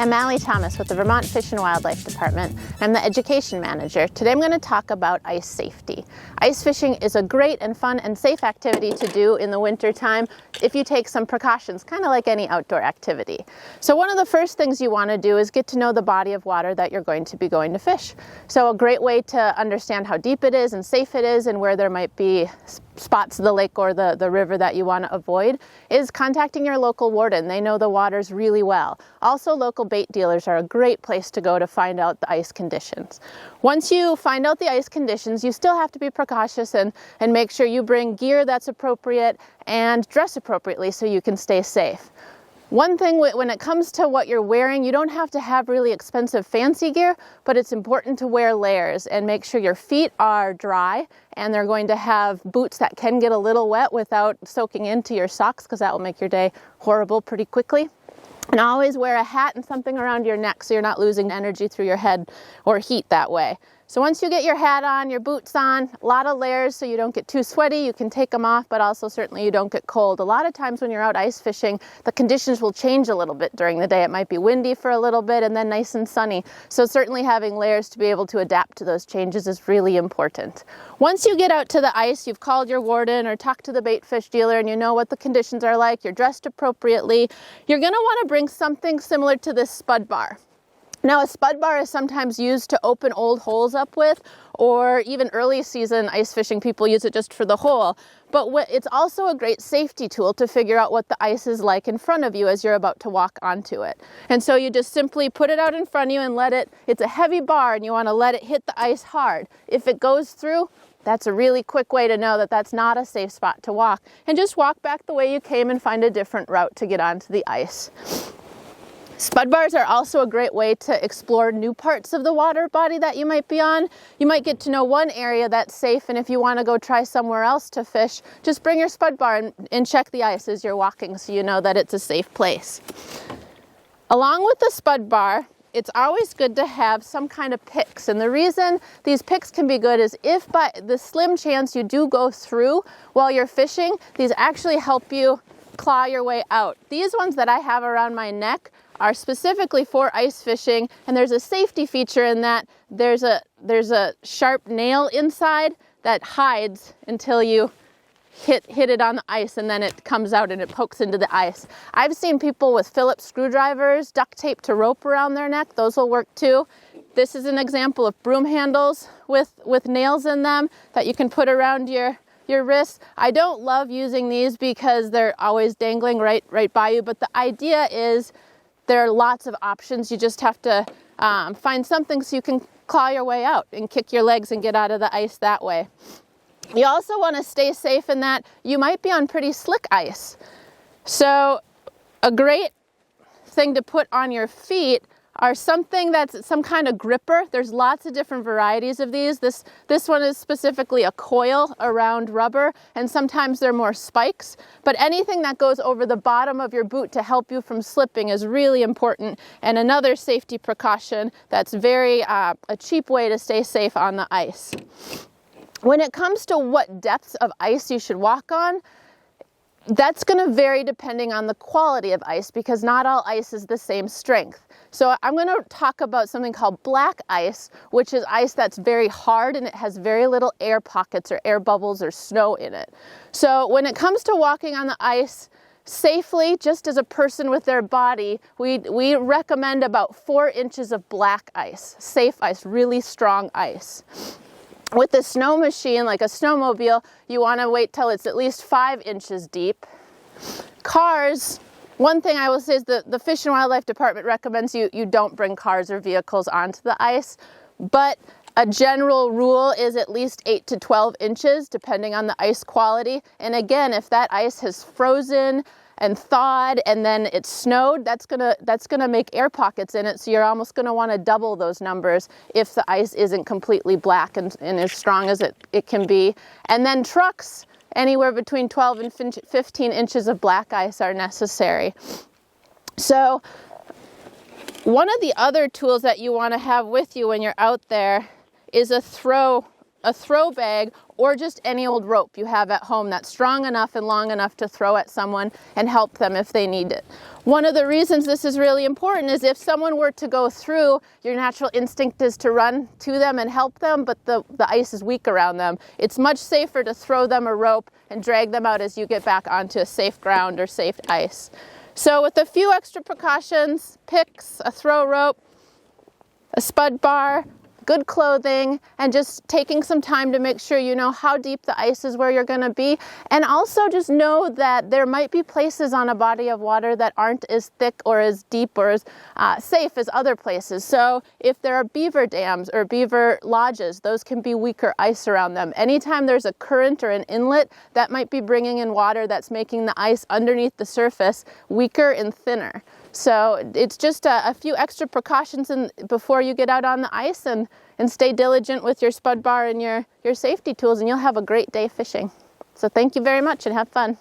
I'm Allie Thomas with the Vermont Fish and Wildlife Department. I'm the Education Manager. Today I'm going to talk about ice safety. Ice fishing is a great and fun and safe activity to do in the winter time if you take some precautions, kind of like any outdoor activity. So one of the first things you want to do is get to know the body of water that you're going to be going to fish. So a great way to understand how deep it is and safe it is and where there might be spots of the lake or the river that you want to avoid is contacting your local warden. They know the waters really well. Also, local bait dealers are a great place to go to find out the ice conditions. Once you find out the ice conditions, you still have to be precautious and make sure you bring gear that's appropriate and dress appropriately so you can stay safe. One thing when it comes to what you're wearing, you don't have to have really expensive fancy gear, but it's important to wear layers and make sure your feet are dry and they're going to have boots that can get a little wet without soaking into your socks, because that will make your day horrible pretty quickly. And always wear a hat and something around your neck so you're not losing energy through your head or heat that way. So once you get your hat on, your boots on, a lot of layers so you don't get too sweaty, you can take them off, but also certainly you don't get cold. A lot of times when you're out ice fishing, the conditions will change a little bit during the day. It might be windy for a little bit and then nice and sunny. So certainly having layers to be able to adapt to those changes is really important. Once you get out to the ice, you've called your warden or talked to the bait fish dealer and you know what the conditions are like, you're dressed appropriately, you're going to want to bring something similar to this spud bar. Now, a spud bar is sometimes used to open old holes up with, or even early season ice fishing people use it just for the hole. But it's also a great safety tool to figure out what the ice is like in front of you as you're about to walk onto it. And so you just simply put it out in front of you and it's a heavy bar and you want to let it hit the ice hard. If it goes through, that's a really quick way to know that that's not a safe spot to walk. And just walk back the way you came and find a different route to get onto the ice. Spud bars are also a great way to explore new parts of the water body that you might be on. You might get to know one area that's safe, and if you want to go try somewhere else to fish, just bring your spud bar and check the ice as you're walking so you know that it's a safe place. Along with the spud bar, it's always good to have some kind of picks, and the reason these picks can be good is if by the slim chance you do go through while you're fishing, these actually help you claw your way out. These ones that I have around my neck are specifically for ice fishing, and there's a safety feature in that there's a sharp nail inside that hides until you hit it on the ice, and then it comes out and it pokes into the ice. I've seen people with Phillips screwdrivers duct taped to rope around their neck. Those will work too. This is an example of broom handles with nails in them that you can put around your wrists. I don't love using these because they're always dangling right by you, but the idea is there are lots of options. You just have to find something so you can claw your way out and kick your legs and get out of the ice that way. You also want to stay safe in that you might be on pretty slick ice. So a great thing to put on your feet are something that's some kind of gripper. There's lots of different varieties of these. This one is specifically a coil around rubber, and sometimes they're more spikes. But anything that goes over the bottom of your boot to help you from slipping is really important, and another safety precaution that's very a cheap way to stay safe on the ice. When it comes to what depths of ice you should walk on, that's going to vary depending on the quality of ice, because not all ice is the same strength. So I'm going to talk about something called black ice, which is ice that's very hard and it has very little air pockets or air bubbles or snow in it. So when it comes to walking on the ice safely, just as a person with their body, we recommend about 4 inches of black ice, safe ice, really strong ice. With a snow machine, like a snowmobile, you want to wait till it's at least 5 inches deep. Cars, one thing I will say is the Fish and Wildlife Department recommends you don't bring cars or vehicles onto the ice, but a general rule is at least 8 to 12 inches, depending on the ice quality. And again, if that ice has frozen and thawed and then it snowed, that's gonna make air pockets in it, so you're almost gonna want to double those numbers if the ice isn't completely black and as strong as it can be. And then trucks, anywhere between 12 and 15 inches of black ice are necessary. So one of the other tools that you want to have with you when you're out there is a throw a throw bag or just any old rope you have at home that's strong enough and long enough to throw at someone and help them if they need it. One of the reasons this is really important is if someone were to go through, your natural instinct is to run to them and help them, but the ice is weak around them. It's much safer to throw them a rope and drag them out as you get back onto a safe ground or safe ice. So with a few extra precautions, picks, a throw rope, a spud bar, good clothing, and just taking some time to make sure you know how deep the ice is where you're going to be. And also just know that there might be places on a body of water that aren't as thick or as deep or as safe as other places. So if there are beaver dams or beaver lodges, those can be weaker ice around them. Anytime there's a current or an inlet, that might be bringing in water that's making the ice underneath the surface weaker and thinner. So it's just a few extra precautions before you get out on the ice, and stay diligent with your spud bar and your safety tools, and you'll have a great day fishing. So thank you very much and have fun.